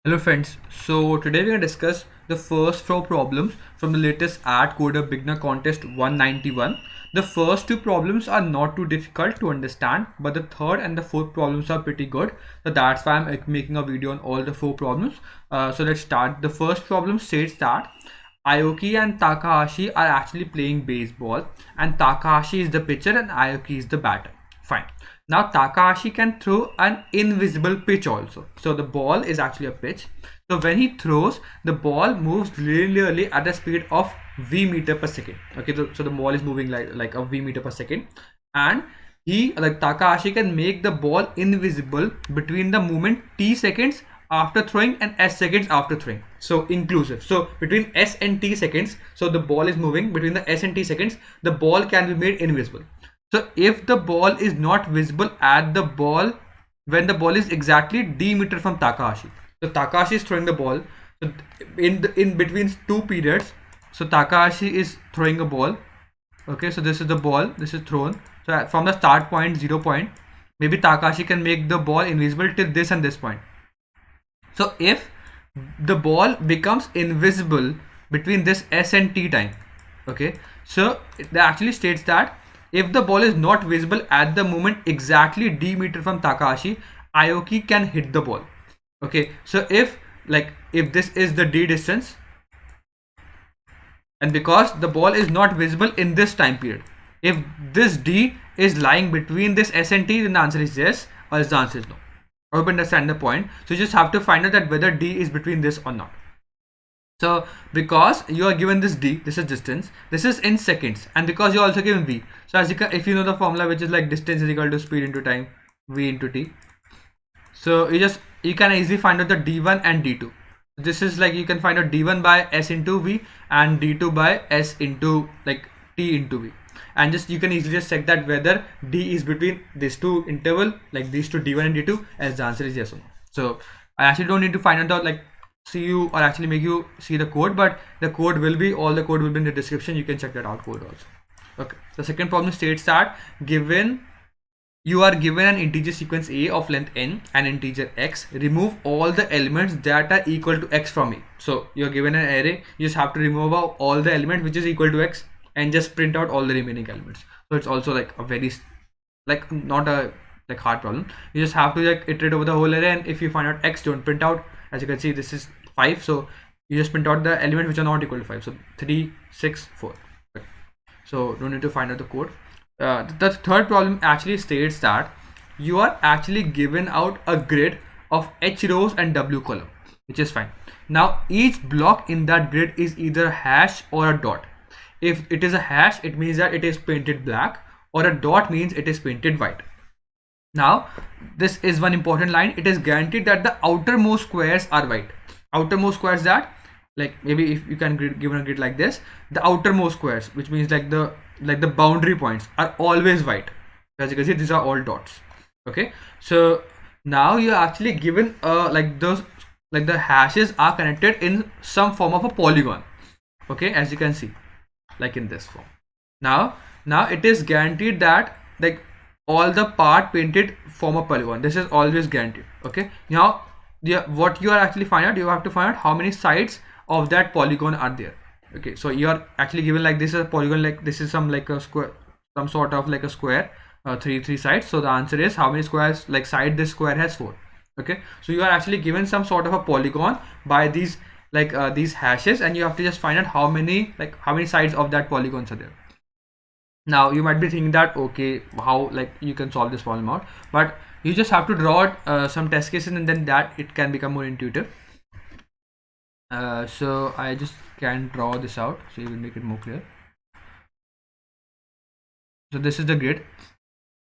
Hello friends, so today we're going to discuss the first four problems from the latest Art Coder Beginner Contest 191. The first two problems are not too difficult to understand, but the third and the fourth problems are pretty good. So that's why I'm making a video on all the four problems. So let's start. The first problem states that Aoki and Takahashi are actually playing baseball, and Takahashi is the pitcher and Aoki is the batter. Fine. Now Takahashi can throw an invisible pitch also. So the ball is actually a pitch. So when he throws, the ball moves linearly at a speed of v meter per second. Okay, so the ball is moving like a v meter per second, and he like Takahashi can make the ball invisible between the moment t seconds after throwing and s seconds after throwing. So inclusive. So between s and t seconds, so the ball is moving between the s and t seconds, the ball can be made invisible. So if the ball is not visible at the ball when the ball is exactly d meter from Takahashi. So Takahashi is throwing the ball. So in between two periods, so Takahashi is throwing a ball. Okay, so this is the ball. This is thrown. So from the start point, 0 point, maybe Takahashi can make the ball invisible till this and this point. So if the ball becomes invisible between this s and t time, okay, so it actually states that if the ball is not visible at the moment exactly d meter from Takahashi, Aoki can hit the ball. Okay, so if this is the d distance, and because the ball is not visible in this time period, if this d is lying between this s and t, then the answer is yes, or else the answer is no. I hope you understand the point. So you just have to find out that whether d is between this or not. So because you are given this d, this is distance, this is in seconds, and because you are also given v, so as you can, if you know the formula, which is like distance is equal to speed into time, v into t, so you can easily find out the d1 and d2. This is like you can find out d1 by s into v and d2 by s into like t into v, and you can easily just check that whether d is between these two interval, like these two, d1 and d2, as the answer is yes or no. So I actually don't need to find out like see you or actually make you see the code, but the code will be, all the code will be in the description. You can check that out code also. Okay, the second problem states that you are given an integer sequence a of length n and integer x, remove all the elements that are equal to x from a. So you're given an array, you just have to remove all the elements which is equal to x and just print out all the remaining elements. So it's also like a very not a hard problem. You just have to iterate over the whole array, and if you find out x, don't print out. As you can see, this is 5, so you just print out the elements which are not equal to 5. So 3, 6, 4. Okay. So don't need to find out the code. The third problem actually states that you are actually given out a grid of h rows and w column, which is fine. Now each block in that grid is either a hash or a dot. If it is a hash, it means that it is painted black, or a dot means it is painted white. Now this is one important line. It is guaranteed that the outermost squares are white. Outermost squares, that like maybe if you can given a grid like this, the outermost squares, which means like the boundary points, are always white. As you can see, these are all dots. Okay, so now you're actually given the hashes are connected in some form of a polygon. Okay, as you can see, like in this form. Now it is guaranteed that like all the part painted form a polygon. This is always guaranteed. Okay, now what you are actually find out, you have to find out how many sides of that polygon are there. Okay, so you are actually given like this is a polygon, like this is some like a square, some sort of like a square, three sides. So the answer is how many squares, like side this square has 4. Okay, so you are actually given some sort of a polygon by these these hashes, and you have to just find out how many sides of that polygons are there. Now you might be thinking that okay, how you can solve this problem out, but you just have to draw some test cases, and then that it can become more intuitive. So I just can draw this out so you will make it more clear. So this is the grid.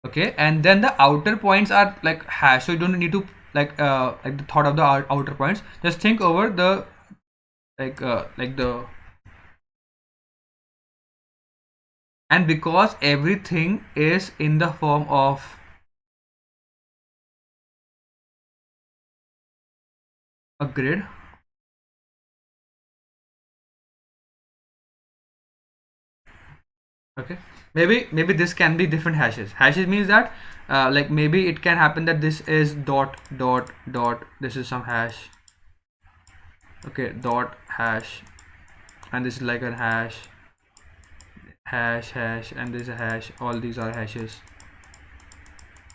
Okay, and then the outer points are like hash, so you don't need to like the thought of the outer points. Just think over the the, and because everything is in the form of a grid, okay, maybe this can be different hashes means that maybe it can happen that this is dot, this is some hash, okay, dot hash, and this is like a hash, and this is a hash, all these are hashes,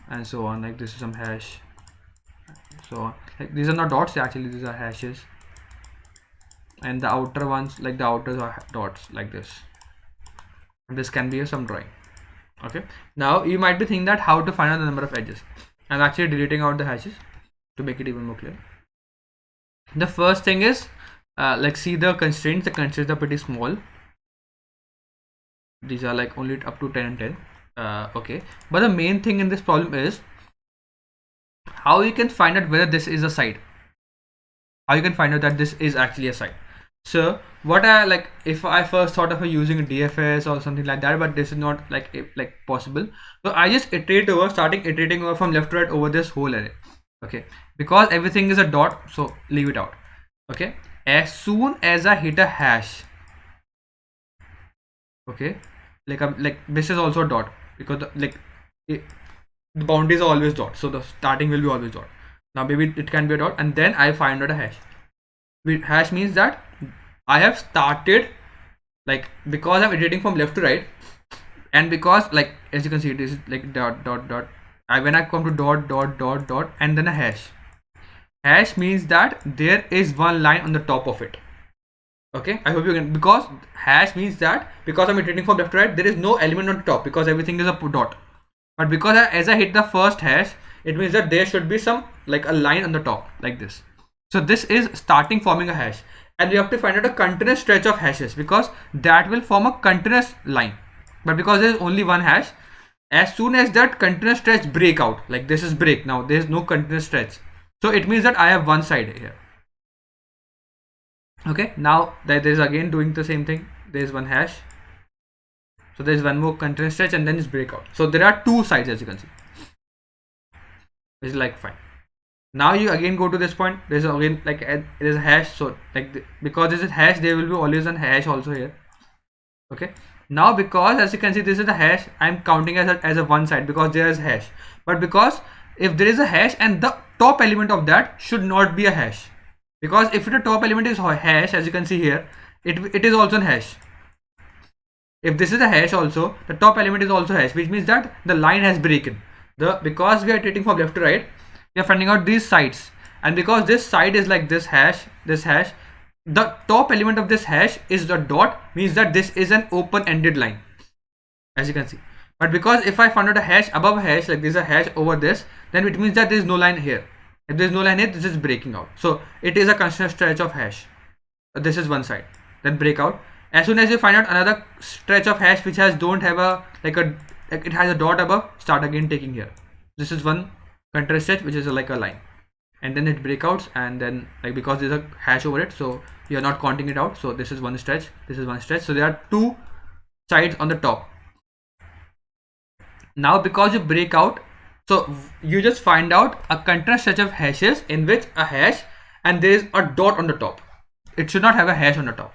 and so on. Like this is some hash, so on. Like these are not dots, actually these are hashes, and the outer ones, like the outers are dots like this. And this can be some drawing. Okay, now you might be thinking that how to find out the number of edges. I'm actually deleting out the hashes to make it even more clear. The first thing is, like, see the constraints. The constraints are pretty small. These are like only up to 10 and 10. Okay, but the main thing in this problem is how you can find out whether this is a side. How you can find out that this is actually a side. So what I like, if I first thought of using a DFS or something like that, but this is not like possible. So I just starting iterating over from left to right over this whole array. Okay, because everything is a dot, so leave it out. Okay, as soon as I hit a hash, okay, like this is also a dot, because the boundaries are always dot, so the starting will be always dot. Now maybe it can be a dot, and then I find out a hash. Hash means that I have started, like, because I'm iterating from left to right, and because, like, as you can see, this is like dot dot dot. When I come to dot dot dot dot and then a hash. Hash means that there is one line on the top of it. Okay, I hope you can, because hash means that because I'm iterating from left to right, there is no element on the top because everything is a dot. But because as I hit the first hash, it means that there should be some, like, a line on the top like this. So this is starting forming a hash, and we have to find out a continuous stretch of hashes, because that will form a continuous line. But because there is only one hash, as soon as that continuous stretch break out, like this is break, now there is no continuous stretch, so it means that I have one side here. Okay, now that there is again doing the same thing, there is one hash, so there is one more continuous stretch, and then it's breakout. So there are two sides, as you can see. It's like fine. Now you again go to this point, there's again like there's a hash, so like because this is hash, there will be always a hash also here. Okay, now because as you can see this is the hash, I'm counting as a one side because there is hash. But because if there is a hash and the top element of that should not be a hash, because if the top element is hash, as you can see here, it is also a hash. If this is a hash also, the top element is also hash, which means that the line has broken. Because we are iterating from left to right, we are finding out these sides, and because this side is like this hash, the top element of this hash is the dot, means that this is an open-ended line, as you can see. But because if I find out a hash above a hash, like this is a hash over this, then it means that there is no line here. If there is no line here, this is breaking out. So it is a constant stretch of hash. This is one side, then break out. As soon as you find out another stretch of hash which don't have a it has a dot above, start again taking here. This is one continuous stretch which is like a line, and then it breakouts, and then like because there's a hash over it, so you're not counting it out. So this is one stretch, this is one stretch, so there are two sides on the top. Now because you break out, so you just find out a continuous stretch of hashes in which a hash and there is a dot on the top. It should not have a hash on the top,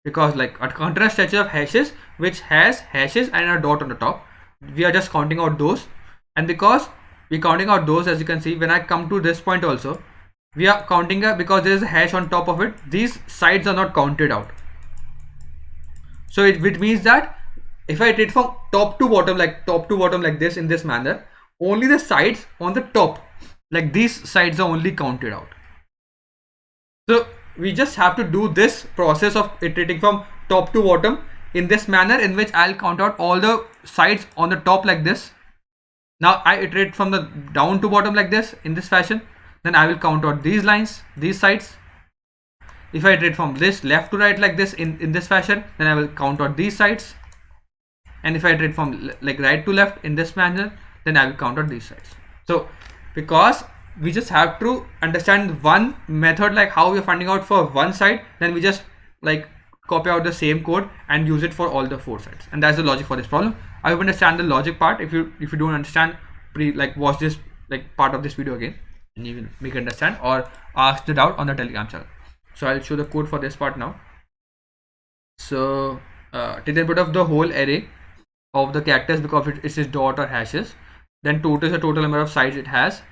because like a continuous stretch of hashes which has hashes and a dot on the top, we are just counting out those. And because we're counting out those, as you can see, when I come to this point also, we are counting because there is a hash on top of it, these sides are not counted out. So it means that if I iterate from top to bottom like this, in this manner, only the sides on the top, like these sides are only counted out. So we just have to do this process of iterating from top to bottom in this manner, in which I'll count out all the sides on the top like this. Now I iterate from the down to bottom like this, in this fashion. Then I will count out these lines, these sides. If I iterate from this left to right like this, in this fashion, then I will count out these sides. And if I iterate from like right to left in this manner, then I will count out these sides. So because we just have to understand one method, like how we are finding out for one side, then we just like copy out the same code and use it for all the four sides. And that's the logic for this problem. I hope you understand the logic part. If you don't understand, watch this part of this video again, and you can make it understand, or ask the doubt on the Telegram channel. So I'll show the code for this part now. So take the input of the whole array of the characters, because it is dot or hashes. Then total is the total number of sides it has.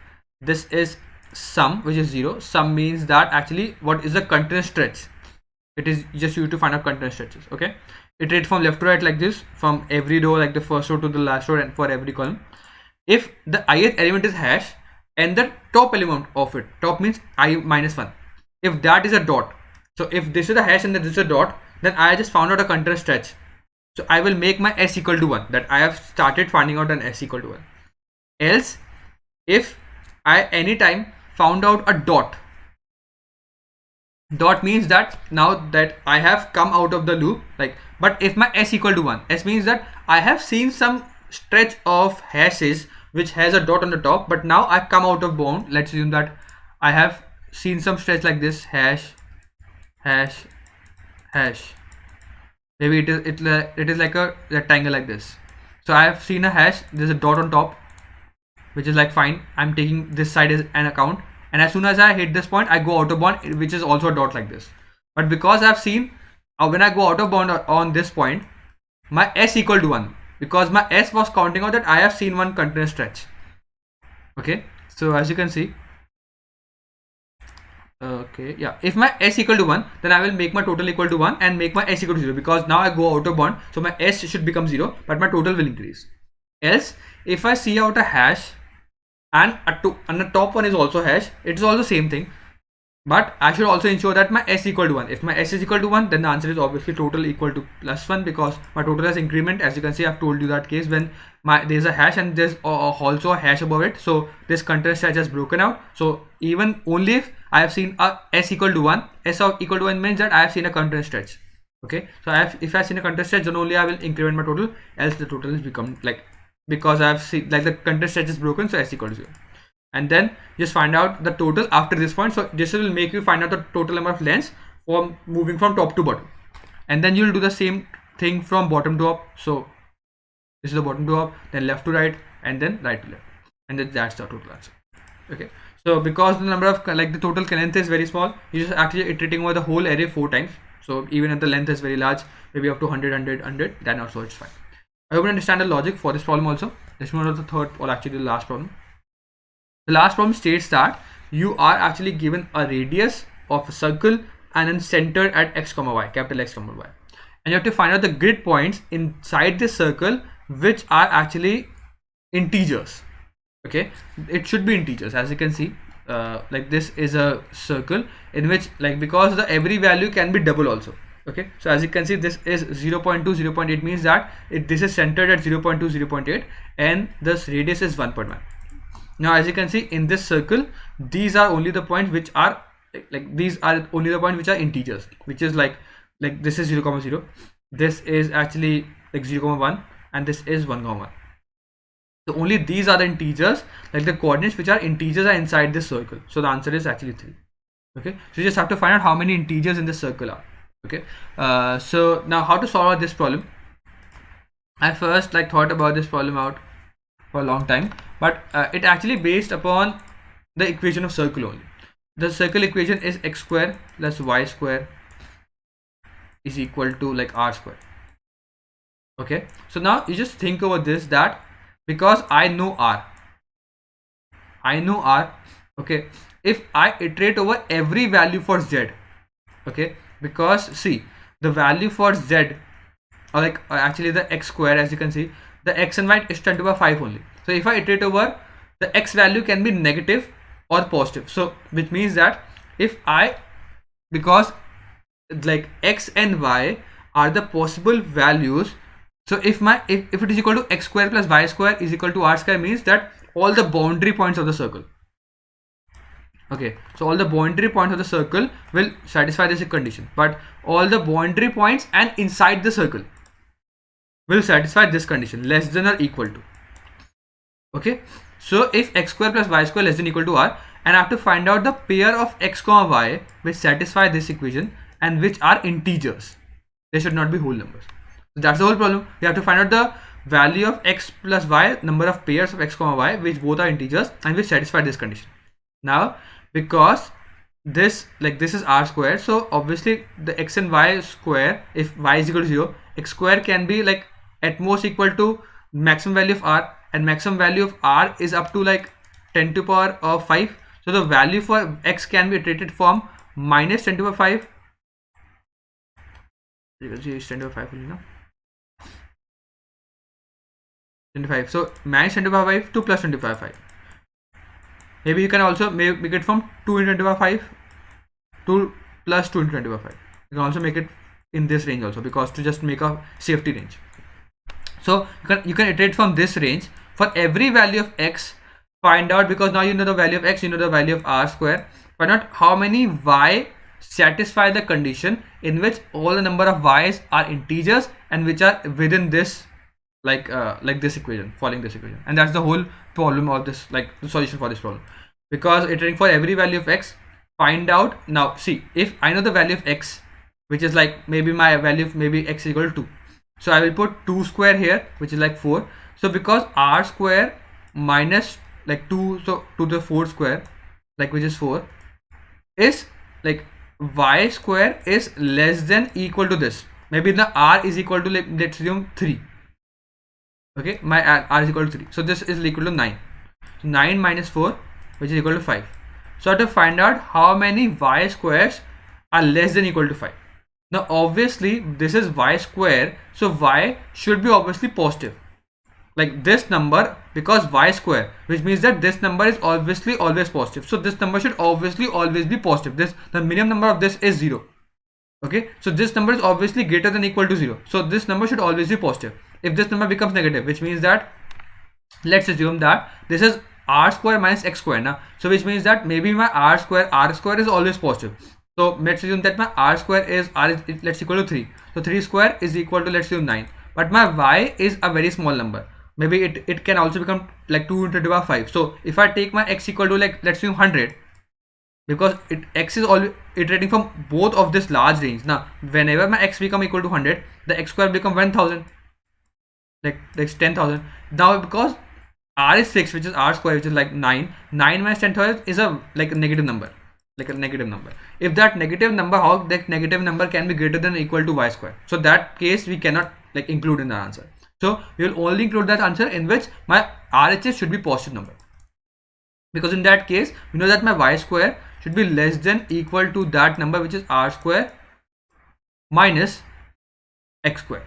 This is sum, which is 0. Sum means that actually what is the continuous stretch. It is just you to find out continuous stretches. Okay, iterate from left to right like this, from every row, like the first row to the last row, and for every column. If the ith element is hash and the top element of it, top means I minus 1, if that is a dot, so if this is a hash and this is a dot, then I just found out a continuous stretch. So I will make my s equal to 1, that I have started finding out an s equal to 1. Else, if I anytime found out a dot means that now that I have come out of the loop, like, but if my s equal to 1, s means that I have seen some stretch of hashes which has a dot on the top, but now I've come out of bound. Let's assume that I have seen some stretch like this, hash, hash, hash. Maybe it is like a rectangle like this. So I have seen a hash, there's a dot on top, which is like fine, I'm taking this side as an account, and as soon as I hit this point I go out of bound, which is also a dot like this. But because I've seen when I go out of bound on this point, my s equal to 1, because my s was counting out that I have seen one continuous stretch. Okay, so as you can see, okay, yeah, if my s equal to 1, then I will make my total equal to 1 and make my s equal to 0, because now I go out of bound, so my s should become 0, but my total will increase. Else, if I see out a hash and the top one is also hash, it is also same thing, but I should also ensure that my s equal to 1. If my s is equal to 1, then the answer is obviously total equal to plus 1, because my total has increment. As you can see, I've told you that case when there's a hash and there's also a hash above it, so this continuous stretch has broken out. So even only if I have seen a s equal to 1, s of equal to 1 means that I have seen a continuous stretch. Okay, so if I have seen a continuous stretch, then only I will increment my total, else the total has become like, because I have seen like the continuous stretch is broken, so s equal to 0. And then just find out the total after this point. So this will make you find out the total number of lengths from moving from top to bottom, and then you'll do the same thing from bottom to up. So this is the bottom to up, then left to right, and then right to left, and then that's the total answer. Okay, so because the number of like the total length is very small, you're just actually iterating over the whole array 4 times. So even if the length is very large, maybe up to 100, 100, 100, then also it's fine. I hope you understand the logic for this problem also. Let's move on to the third, or actually the last problem. The last problem states that you are actually given a radius of a circle and then centered at x comma y, capital X comma y, and you have to find out the grid points inside this circle which are actually integers. Okay, it should be integers. As you can see, like this is a circle in which, like, because the every value can be double also. Okay, so as you can see, this is 0.2, 0.8 means that this is centered at 0.2, 0.8, and this radius is 1.1. Now as you can see in this circle, these are only the points which are these are only the points which are integers, which is like this is 0, 0, this is actually like 0, 1, and this is 1, 1. So only these are the integers, like the coordinates which are integers are inside this circle. So the answer is actually 3. Okay, so you just have to find out how many integers in this circle are. Okay, so now how to solve this problem. I first thought about this problem out for a long time, but it actually based upon the equation of circle only. The circle equation is x square plus y square is equal to like r square. Okay, so now you just think over this, that because I know r, okay, if I iterate over every value for z, okay, because see the value for z, or like actually the x square, as you can see, the x and y is 10 to the power 5 only. So if I iterate over, the x value can be negative or positive. So which means that if I, because like x and y are the possible values, so if it is equal to x square plus y square is equal to r square, means that all the boundary points of the circle, okay, so all the boundary points of the circle will satisfy this condition, but all the boundary points and inside the circle will satisfy this condition, less than or equal to. Okay, so if x square plus y square less than or equal to r, and I have to find out the pair of x comma y which satisfy this equation and which are integers, they should not be whole numbers. So that's the whole problem. We have to find out the value of x plus y, number of pairs of x comma y which both are integers and which satisfy this condition. Now because this is r square, so obviously the x and y square, if y is equal to 0, x square can be like at most equal to maximum value of r, and maximum value of r is up to like 10 to the power of 5. So the value for x can be iterated from minus 10 to the 5, because here is 10 to the 5 only, no? 25. So minus 10 to the 5 to plus 10 to the 5. Maybe you can also make it from 2 into 10 to the 5 to plus 2 into 10 to the 5. You can also make it in this range also, because to just make a safety range. So you can iterate from this range for every value of x. Find out, because now you know the value of x, you know the value of r square. Find out how many y satisfy the condition in which all the number of y's are integers and which are within this, like this equation, following this equation. And that's the whole problem of this, like the solution for this problem. Because iterating for every value of x, find out. Now see, if I know the value of x, which is like maybe my value of maybe x equal to 2, so I will put 2 square here, which is like 4. So because r square minus like 2, so 2 to the 4 square, like which is 4, is like y square is less than equal to this. Maybe the r is equal to, like, let's assume 3. Okay, my r is equal to 3. So this is equal to 9. So 9 minus 4, which is equal to 5. So I have to find out how many y squares are less than equal to 5. Now obviously this is y square, so y should be obviously positive, like this number, because y square, which means that this number is obviously always positive. So this number should obviously always be positive. The minimum number of this is 0. Okay, so this number is obviously greater than equal to 0. So this number should always be positive. If this number becomes negative, which means that, let's assume that this is r square minus x square now. So which means that maybe my r square is always positive. So let's assume that my r square is let's equal to 3. So 3 square is equal to, let's assume, 9. But my y is a very small number. Maybe it can also become like 2 into 10 to the 5. So if I take my x equal to, like, let's assume 100, because x is always iterating from both of this large range. Now whenever my x become equal to 100, the x square become 1000, like 10,000. Now because r is 6, which is r square, which is like 9 minus 10,000 is a like a negative number, like a negative number. If that negative number, how that negative number can be greater than or equal to y square, so that case we cannot like include in the answer. So we will only include that answer in which my RHS should be positive number, because in that case we know that my y square should be less than equal to that number, which is r square minus x square.